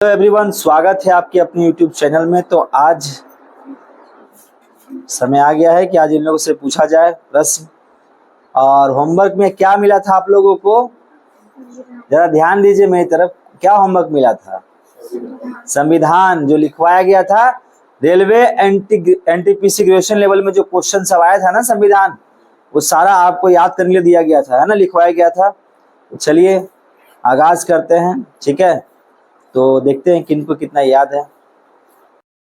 Hello everyone, स्वागत है आपके अपने यूट्यूब चैनल में। तो आज समय आ गया है कि आज इन लोगों से पूछा जाए प्रश्न। और होमवर्क में क्या मिला था आप लोगों को, जरा ध्यान दीजिए मेरी तरफ। क्या होमवर्क मिला था? संविधान जो लिखवाया गया था। रेलवे एनटीपीसी ग्रेजुएशन लेवल में जो क्वेश्चन सब आया था ना संविधान, वो सारा आपको याद करने के लिए दिया गया था, है ना, लिखवाया गया था। तो चलिए आगाज करते हैं, ठीक है। तो देखते हैं किनको कितना याद है।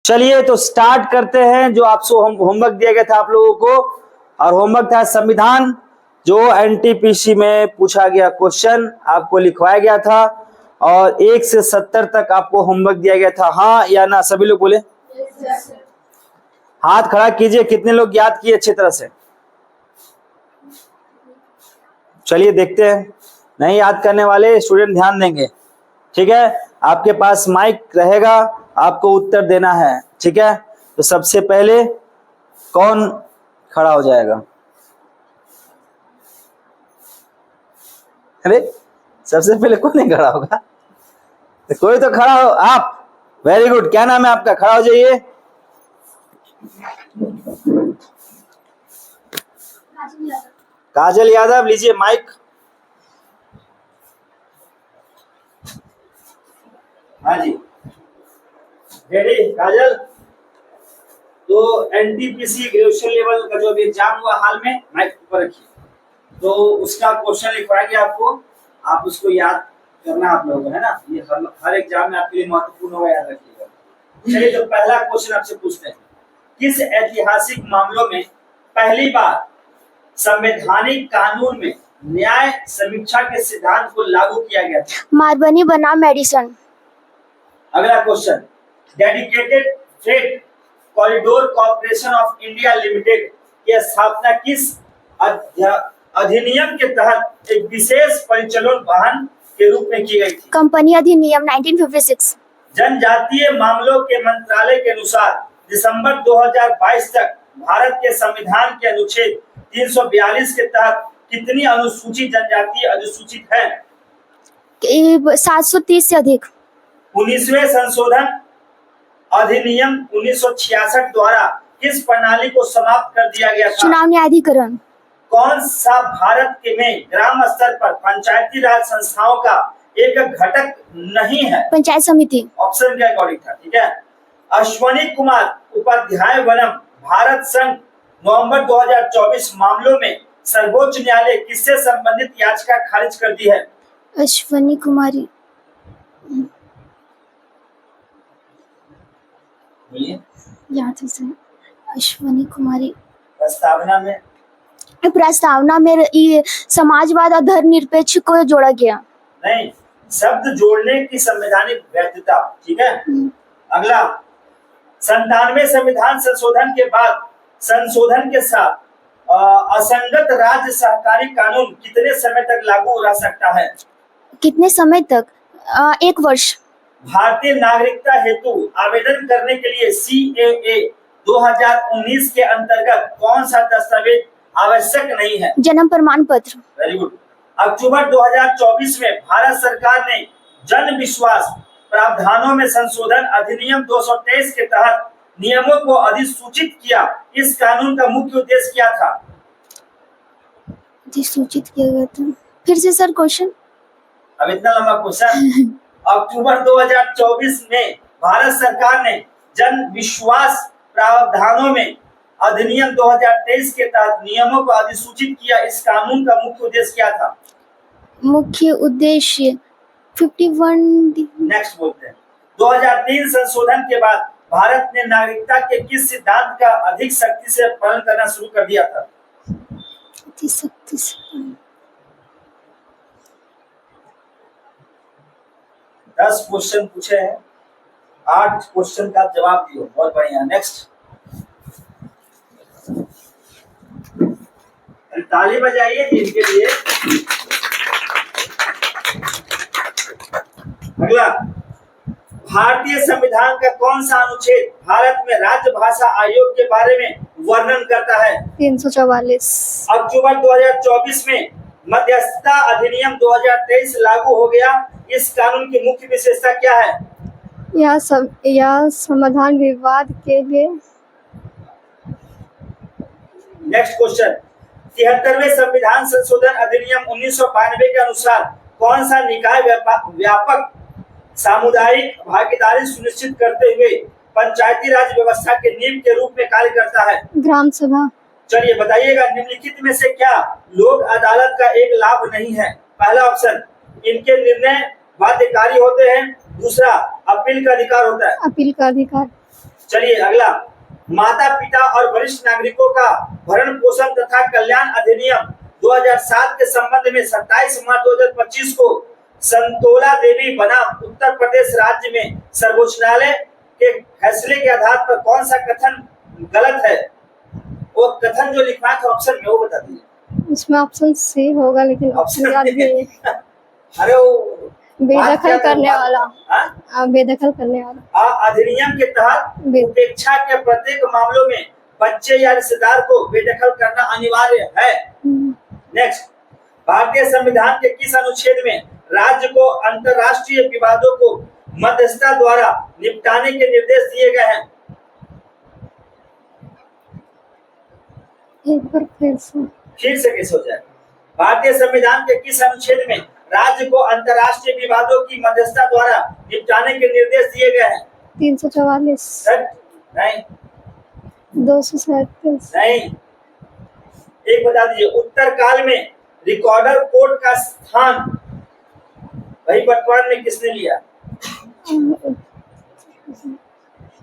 चलिए तो स्टार्ट करते हैं। जो आपसे होमवर्क दिया गया था आप लोगों को, और होमवर्क था संविधान, जो एनटीपीसी में पूछा गया क्वेश्चन आपको लिखवाया गया था। और 1 से 70 तक आपको होमवर्क दिया गया था। हाँ या ना, सभी लोग बोले। हाथ खड़ा कीजिए, कितने लोग याद किए अच्छी तरह से। चलिए देखते हैं। नहीं याद करने वाले स्टूडेंट ध्यान देंगे, ठीक है। आपके पास माइक रहेगा, आपको उत्तर देना है, ठीक है। तो सबसे पहले कौन खड़ा हो जाएगा? अरे सबसे पहले कौन नहीं खड़ा होगा? तो कोई तो खड़ा हो। आप, वेरी गुड। क्या नाम है आपका? खड़ा हो जाइए। काजल यादव, लीजिए माइक। हाँ जी, रेडी काजल। तो एनटीपीसी ग्रेजुएशन लेवल का जो अभी एग्जाम हुआ हाल में, माइक ऊपर रखिए। तो उसका क्वेश्चन लिखवाया गया आपको, आप उसको याद करना आप लोगों को, है ना। ये हर एग्जाम में आपके लिए महत्वपूर्ण होगा, याद रखिएगा। चलिए तो पहला क्वेश्चन आपसे पूछते हैं। किस ऐतिहासिक मामलों में पहली बार संवैधानिक कानून में न्याय समीक्षा के सिद्धांत को लागू किया गया था? मारबनी बनाम मेडिसन। अगला question, dedicated freight corridor corporation of India limited की स्थापना किस अधिनियम के तहत एक विशेष परिचालन वाहन के रूप में की गई थी? कंपनी अधिनियम 1956। जनजातीय मामलों के मंत्रालय के अनुसार दिसंबर 2022 तक भारत के संविधान के अनुच्छेद 342 के तहत कितनी अनुसूचित जनजाति अधिसूचित है? 730 से अधिक। 19वें संशोधन अधिनियम 1966 द्वारा किस प्रणाली को समाप्त कर दिया गया था? चुनाव न्यायाधिकरण। कौन सा भारत के में ग्राम स्तर पर पंचायती राज संस्थाओं का एक घटक नहीं है? पंचायत समिति। ऑप्शन के अकॉर्डिंग था, ठीक है। अश्वनी कुमार उपाध्याय वनम भारत संघ नवंबर 2024 मामलों में सर्वोच्च न्यायालय किससे संबंधित याचिका खारिज कर दी है? अश्वनी कुमारी। याद से अश्वनी कुमारी। प्रस्तावना में ये समाजवाद और धर्मनिरपेक्ष को जोड़ा गया। नहीं, शब्द जोड़ने की संवैधानिक वैधता, ठीक है। अगला, 97 संविधान संशोधन के बाद संशोधन के साथ असंगत राज्य सहकारी कानून कितने समय तक लागू रह सकता है? कितने समय तक? 1 वर्ष। भारतीय नागरिकता हेतु आवेदन करने के लिए CAA 2019 के अंतर्गत कौन सा दस्तावेज आवश्यक नहीं है? जन्म प्रमाण पत्र। Very good. अक्टूबर 2024 में भारत सरकार ने जन विश्वास प्रावधानों में संशोधन अधिनियम 223 के तहत नियमों को अधिसूचित किया। इस कानून का मुख्य उद्देश्य क्या था? अधिसूचित किया गया था। फिर से सर क्वेश्चन। अब इतना लंबा क्वेश्चन। अक्टूबर 2024 में भारत सरकार ने जन विश्वास प्रावधानों में अधिनियम 2023 के तहत नियमों को अधिसूचित किया। इस कानून का मुख्य उद्देश्य क्या था? मुख्य उद्देश्य 51। नेक्स्ट बोलते हैं। 2003 संशोधन के बाद भारत ने नागरिकता के किस सिद्धांत का अधिक सख्ती से पालन करना शुरू कर दिया था? 10 क्वेश्चन पूछे हैं, 8 क्वेश्चन का जवाब दियो, बहुत बढ़िया। नेक्स्ट, ताली बजाइए इनके लिए। अगला, भारतीय संविधान का कौन सा अनुच्छेद भारत में राज्य भाषा आयोग के बारे में वर्णन करता है? 344। अक्टूबर 2024 में मध्यस्थता अधिनियम 2023 लागू हो गया। इस कानून की मुख्य विशेषता क्या है? यह समाधान विवाद के लिए नेक्स्ट क्वेश्चन, 73वें संविधान संशोधन अधिनियम 1992 के अनुसार कौन सा निकाय व्यापक सामुदायिक भागीदारी सुनिश्चित करते हुए पंचायती राज व्यवस्था के नींव के रूप में कार्य करता है? ग्राम सभा। चलिए बताइएगा, निम्नलिखित में से क्या लोक अदालत का एक लाभ नहीं है? पहला ऑप्शन, इनके निर्णय बाध्यकारी होते हैं। दूसरा, अपील का अधिकार होता है। अपील का अधिकार। चलिए अगला, माता पिता और वरिष्ठ नागरिकों का भरण पोषण तथा कल्याण अधिनियम 2007 के संबंध में 27 मार्च 2025 को संतोला देवी बनाम उत्तर प्रदेश राज्य में सर्वोच्च न्यायालय के फैसले के आधार पर कौन सा कथन गलत है? वो कथन जो लिखा था ऑप्शन में वो बता दीजिए। इसमें ऑप्शन सी होगा, लेकिन ऑप्शन याद नहीं है। अरे वो बेदखल करने वाला। बेदखल करने वाला। अधिनियम के तहत उपेक्षा के प्रत्येक मामलों में बच्चे या रिश्तेदार को बेदखल करना अनिवार्य है। नेक्स्ट, भारतीय संविधान के किस अनुच्छेद में राज्य को अंतर्राष्ट्रीय विवादों को मध्यस्थता द्वारा निपटाने के निर्देश दिए गए हैं? एक बार फिर से कैसे हो जाए? भारतीय संविधान के किस अनुच्छेद में राज्य को अंतर्राष्ट्रीय विवादों की मध्यस्थता द्वारा निपटाने के निर्देश दिए गए हैं? 344। नहीं। 237। नहीं। एक बता दीजिए, उत्तर काल में रिकॉर्डर कोर्ट का स्थान वही वर्तमान में किसने लिया?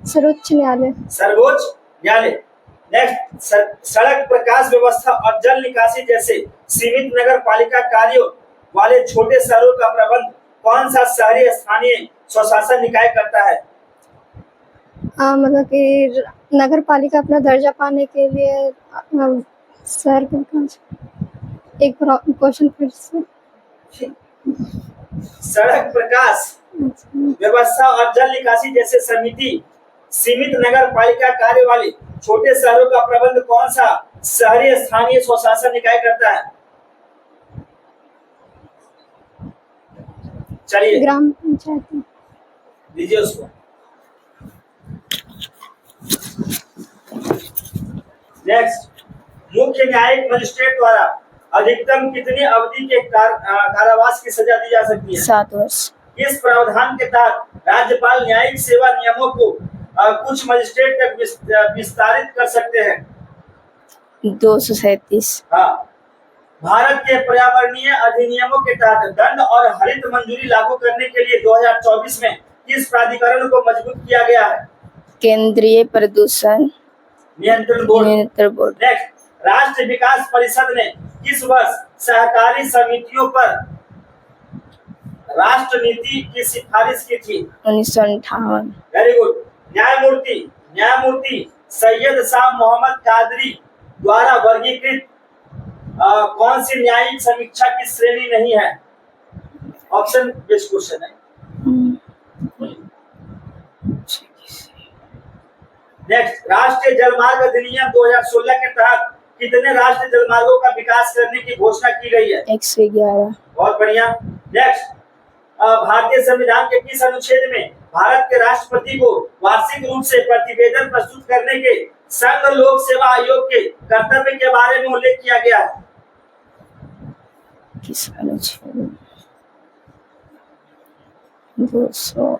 सर्वोच्च न्यायालय। सर्वोच्च न्यायालय। नेक्स्ट, सड़क प्रकाश व्यवस्था और जल निकासी जैसे सीमित नगर पालिका कार्यों वाले छोटे शहरों का प्रबंध कौन सा शहरी स्थानीय स्वशासन निकाय करता है? मतलब कि नगर पालिका अपना दर्जा पाने के लिए शहर का एक क्वेश्चन फिर से। सड़क प्रकाश व्यवस्था और जल निकासी जैसे सीमित नगर पालिका कार्य वाले छोटे शहरों का प्रबंध कौन सा शहरी स्थानीय स्वशासन निकाय करता है? चलिए ग्राम पंचायत दीजिए उसको। नेक्स्ट, मुख्य न्यायिक मजिस्ट्रेट द्वारा अधिकतम कितनी अवधि के कारावास की सजा दी जा सकती है? 7 वर्ष। इस प्रावधान के तहत राज्यपाल न्यायिक सेवा नियमों को कुछ मजिस्ट्रेट तक विस्तारित कर सकते हैं? 237। हाँ। भारत के पर्यावरणीय अधिनियमों के तहत दंड और हरित मंजूरी लागू करने के लिए 2024 में किस प्राधिकरण को मजबूत किया गया है? केंद्रीय प्रदूषण नियंत्रण बोर्ड। नेक्स्ट, राष्ट्रीय विकास परिषद ने किस वर्ष सहकारी समितियों पर राष्ट्र नीति की सिफारिश की थी? 1958। Very good. न्यायमूर्ति सैयद शाह मोहम्मद कादरी द्वारा वर्गीकृत कौन सी न्यायिक समीक्षा की श्रेणी नहीं है? ऑप्शन बेस्ड क्वेश्चन है। नेक्स्ट, राष्ट्रीय जलमार्ग अधिनियम 2016 के तहत कितने राष्ट्रीय जलमार्गों का विकास करने की घोषणा की गई है? 111। बहुत बढ़िया। नेक्स्ट, भारतीय संविधान के किस अनुच्छेद में भारत के राष्ट्रपति को वार्षिक रूप से प्रतिवेदन प्रस्तुत करने के संघ लोक सेवा आयोग के कर्तव्य के बारे में उल्लेख किया गया है? किस अनुच्छेद? 200।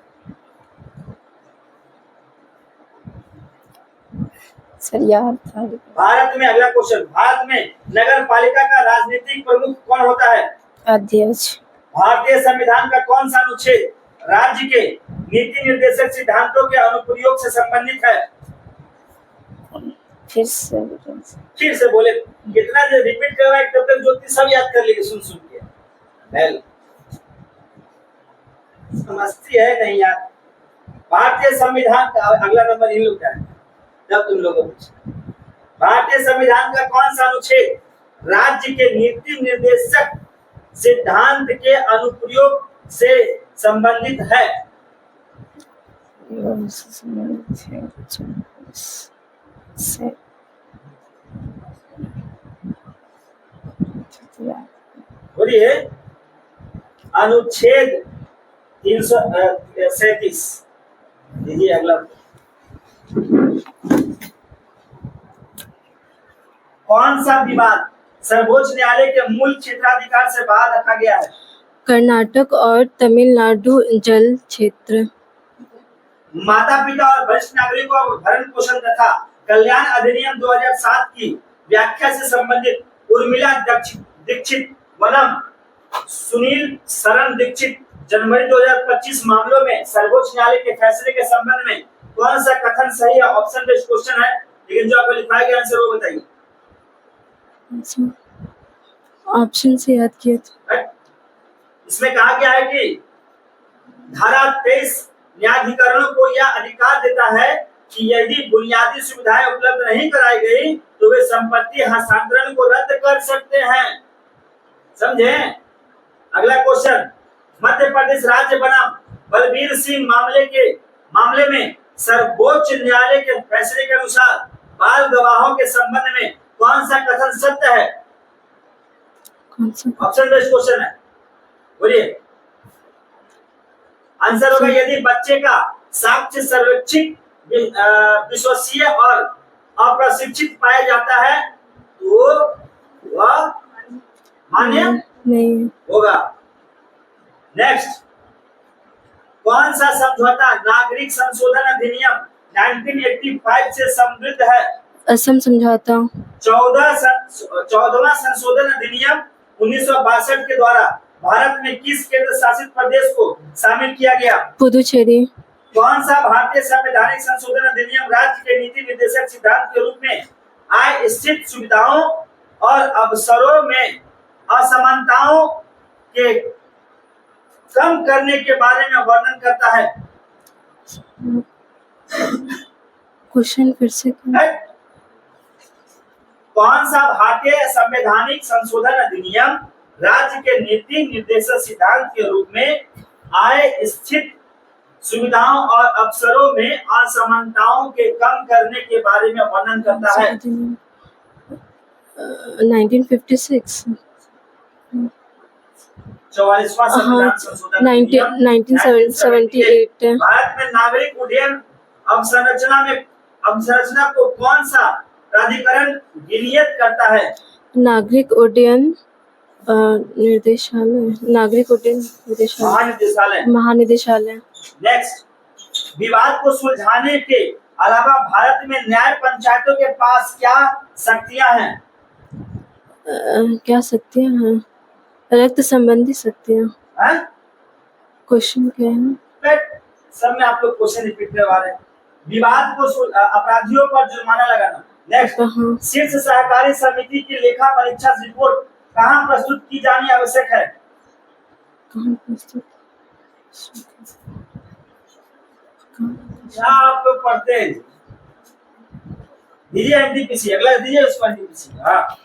भारत में, अगला क्वेश्चन, भारत में नगर पालिका का राजनीतिक प्रमुख कौन होता है? अध्यक्ष। भारतीय संविधान का कौन सा अनुच्छेद राज्य के नीति निर्देशक सिद्धांतों के अनुप्रयोग से संबंधित है? फिर से बोले, कितना रिपीट करवाए तब तक ज्योति सब याद कर लेंगे सुन के। समझती है नहीं यार। भारतीय संविधान का अगला नंबर इन लोग का है, जब तुम लोगों को भारतीय संविधान का कौन सा अनुच्छेद राज्य के नीति निर्देशक सिद्धांत के अनुप्रयोग से संबंधित है? बोलिए। अनुच्छेद 337। दीजिए अगला। कौन सा विवाद सर्वोच्च न्यायालय के मूल क्षेत्राधिकार से बाहर रखा गया है? कर्नाटक और तमिलनाडु जल क्षेत्र। माता पिता और वरिष्ठ नागरिकों का भरण पोषण तथा कल्याण अधिनियम 2007 की व्याख्या से संबंधित उर्मिला दीक्षित वनम सुनील शरण दीक्षित जनवरी 2025 मामलों में सर्वोच्च न्यायालय के फैसले के संबंध में कौन सा कथन सही है? ऑप्शन बेस्ड क्वेश्चन है, लेकिन जो आपको लिखवाया गया आंसर वो बताइए। ऑप्शन से याद किया था। इसमें कहा गया है कि धारा 23 न्यायाधिकरणों को यह अधिकार देता है कि यदि बुनियादी सुविधाएं उपलब्ध नहीं कराई गई तो वे संपत्ति हस्तांतरण को रद्द कर सकते हैं। समझे? अगला क्वेश्चन, मध्य प्रदेश राज्य बनाम बलबीर सिंह मामले में सर्वोच्च न्यायालय के फैसले के अनुसार बाल गवाहों के संबंध में कौन सा कथन सत्य है? कौन सा? ऑप्शन बेस्ड क्वेश्चन है, बोलिए। आंसर होगा यदि बच्चे का साक्ष्य सर्वेक्षित विश्वसनीय और अप्रशिक्षित पाया जाता है तो वह मान्य नहीं होगा। नेक्स्ट, कौन सा समझौता नागरिक संशोधन अधिनियम 1985 से समृद्ध है? असम समझौता। 14वां संशोधन अधिनियम 1962 के द्वारा भारत में किस केंद्र शासित प्रदेश को शामिल किया गया? पुदुचेरी। कौन सा भारतीय संवैधानिक संशोधन अधिनियम राज्य के नीति निर्देशक सिद्धांत के रूप में आय स्थित सुविधाओं और अवसरों में असमानताओं के कम करने के बारे में वर्णन करता है? क्वेश्चन फिर से कौन सा भारतीय संवैधानिक संशोधन अधिनियम राज्य के नीति निर्देशक सिद्धांत के रूप में आय स्थित सुविधाओं और अवसरों में असमानताओं के कम करने के बारे में वर्णन करता है? 1956। 44वां संविधान संशोधन अधिनियम 1978। भारत में नागरिक उड्डयन अवसंरचना को कौन सा प्राधिकरण विनियत करता है? नागरिक उड्डयन निर्देशालय। नागरिक उड्डयन निर्देशालय। महानिदेशालय। नेक्स्ट, विवाद को सुलझाने के अलावा भारत में न्याय पंचायतों के पास क्या शक्तियां हैं? क्या शक्तियां हैं? रक्त संबंधी शक्तियां। क्वेश्चन क्या है? सब में आप लोग क्वेश्चन रिपीट करवा रहे हैं। विवाद को अपराधियों पर जुर्माना लगाना। नेक्स्ट, शीर्ष सहकारी समिति की लेखा परीक्षा रिपोर्ट कहाँ प्रस्तुत की जानी आवश्यक है? क्या आप लोग पढ़ते हैं? दीजिए एनटीपीसी, अगला दीजिए उसको एनटीपीसी। हाँ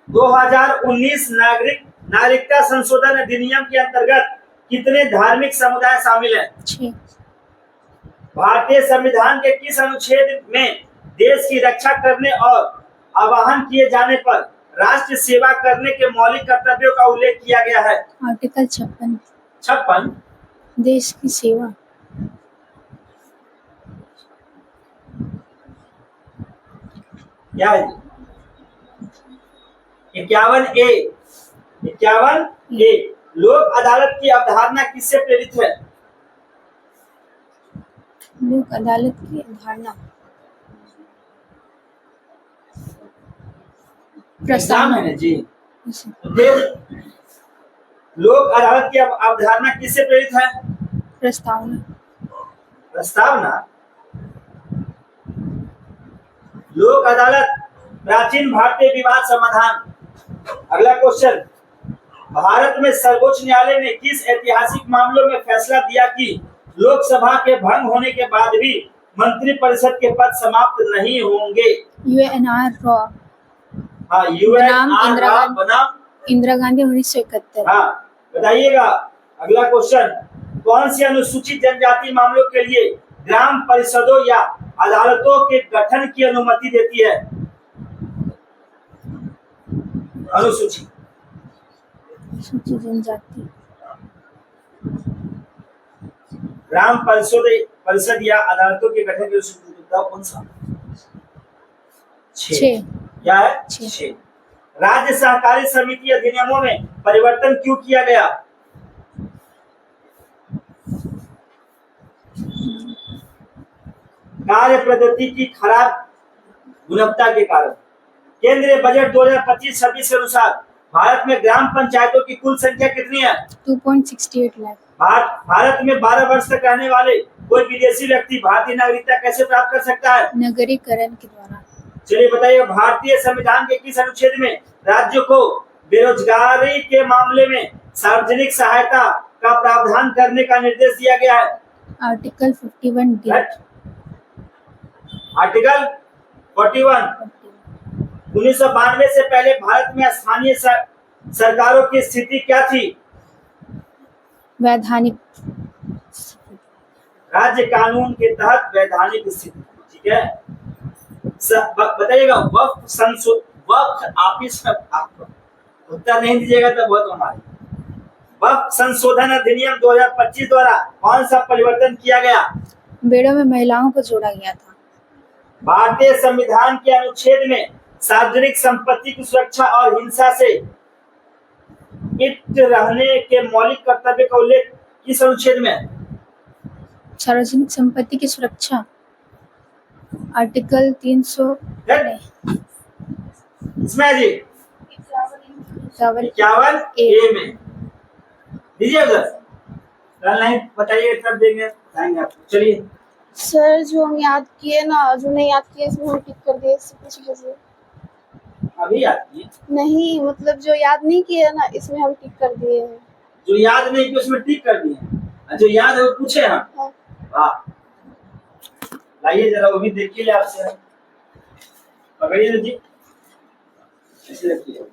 2019 नागरिकता संशोधन अधिनियम के अंतर्गत कितने धार्मिक समुदाय शामिल हैं? 6। भारतीय संविधान के किस अनुच्छेद में देश की रक्षा करने और आह्वान किए जाने पर राष्ट्र सेवा करने के मौलिक कर्तव्यों का उल्लेख किया गया है? आर्टिकल 56। 56। देश की सेवा। क्या है? 51A। लोक अदालत की अवधारणा किससे प्रेरित है? लोक अदालत की अवधारणा प्रस्ताव है जी। लोक अदालत की अवधारणा किससे प्रेरित है? प्रस्तावना। लोक अदालत प्राचीन भारतीय विवाद समाधान। अगला क्वेश्चन, भारत में सर्वोच्च न्यायालय ने किस ऐतिहासिक मामलों में फैसला दिया कि लोकसभा के भंग होने के बाद भी मंत्रिपरिषद के पद समाप्त नहीं होंगे? यूएनआर रॉ। हाँ, बनाम इंदिरा गांधी 1971। हाँ, बताइएगा। अगला क्वेश्चन, कौन सी अनुसूचित जनजाति मामलों के लिए ग्राम परिषदों या अदालतों के गठन की अनुमति देती है? अनुसूचित जनजाति। ग्राम परिषद या अदालतों के गठन की बताओ कौन सा? 6। क्या है? 6। राज्य सहकारी समिति अधिनियमों में परिवर्तन क्यों किया गया? कार्य पद्धति की खराब गुणवत्ता के कारण। केंद्रीय बजट 2025-26 के अनुसार भारत में ग्राम पंचायतों की कुल संख्या कितनी है? 2.68 लाख। भारत में 12 वर्ष तक रहने वाले कोई विदेशी व्यक्ति भारतीय नागरिकता कैसे प्राप्त कर सकता है? नगरीकरण के द्वारा। चलिए बताइए, भारतीय संविधान के किस अनुच्छेद में राज्यों को बेरोजगारी के मामले में सार्वजनिक सहायता का प्रावधान करने का निर्देश दिया गया है? Article 51D। आर्टिकल 41। 1992 से पहले भारत में स्थानीय सरकारों की स्थिति क्या थी? वैधानिक। राज्य कानून के तहत वैधानिक स्थिति। ठीक है, बताइएगा वक्फ ऑफिस आपको उत्तर नहीं दीजिएगा तो बहुत हमारे। वक्फ संशोधन अधिनियम 2025 द्वारा कौन सा परिवर्तन किया गया? बेड़ों में महिलाओं को जोड़ा गया था। भारतीय संविधान के अनुच्छेद में सार्वजनिक संपत्ति की सुरक्षा और हिंसा से मुक्त रहने के मौलिक कर्तव्य का उल्लेख किस अनुच्छेद में है? सार्वजनिक संपत्ति की सुरक्षा आर्टिकल 300। इसमें जी 51A में दीजिए उधर। कल नहीं बताइए तब देंगे बताएंगे आपको। चलिए सर जो हम याद किए ना, जो नहीं याद किए इसमें हम टिक कर दिए, इससे कुछ कीजिए। अभी याद किए? नहीं मतलब जो याद नहीं किए ना इसमें हम टिक कर दिए हैं। जो याद नहीं किए उसमें टिक कर दिए, जो याद है वो पूछे हम। हाँ। वाह, लाइए जरा वो भी देखिए ले आपसे। पकड़िए जी, ऐसे रखिए।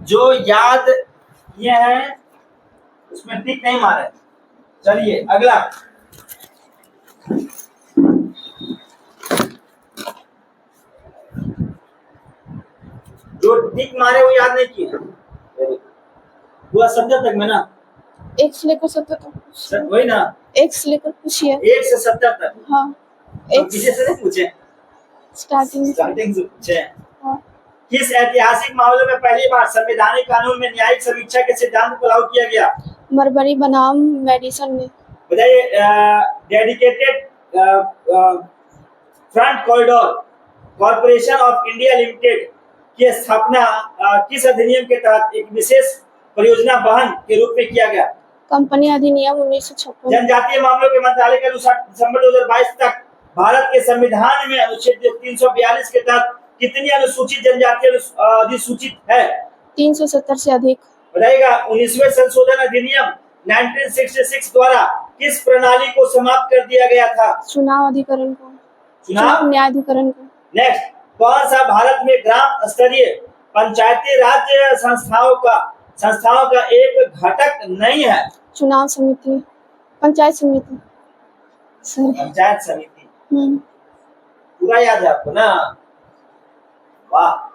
जो याद किए हैं उसमें टिक नहीं मारे। चलिए अगला। जो टिक मारे वो याद नहीं किए। हुआ 70 तक में ना? 1 से लेकर 70 तक। वही ना, 1 से लेकर पूछिए। 1 से 70 तक। हाँ, एक पीछे से नहीं पूछे, स्टार्टिंग से पूछे। हाँ। किस ऐतिहासिक मामले में पहली बार संवैधानिक कानून में न्यायिक समीक्षा के सिद्धांत को लागू किया गया? मरबरी बनाम मेडिसन में। बताइए, dedicated front corridor corporation of India limited की स्थापना किस अधिनियम के तहत एक विशेष परियोजना वाहन के रूप में किया गया? कंपनी अधिनियम 1956। जनजातीय मामलों के मंत्रालय के अनुसार दिसंबर 2022 तक भारत के संविधान में अनुच्छेद 342 के तहत कितनी अनुसूचित जनजाति अधिसूचित है? 370 से अधिक। बताइएगा, 19वें संशोधन अधिनियम 1966 द्वारा किस प्रणाली को समाप्त कर दिया गया था? चुनाव अधिकरण को। चुनाव न्यायाधिकरण को। नेक्स्ट, कौन सा भारत में ग्राम स्तरीय पंचायती राज्य संस्थाओं का एक घटक नहीं है? चुनाव समिति, पंचायत समिति। पंचायत समिति। पूरा याद है आपको ना? वाह।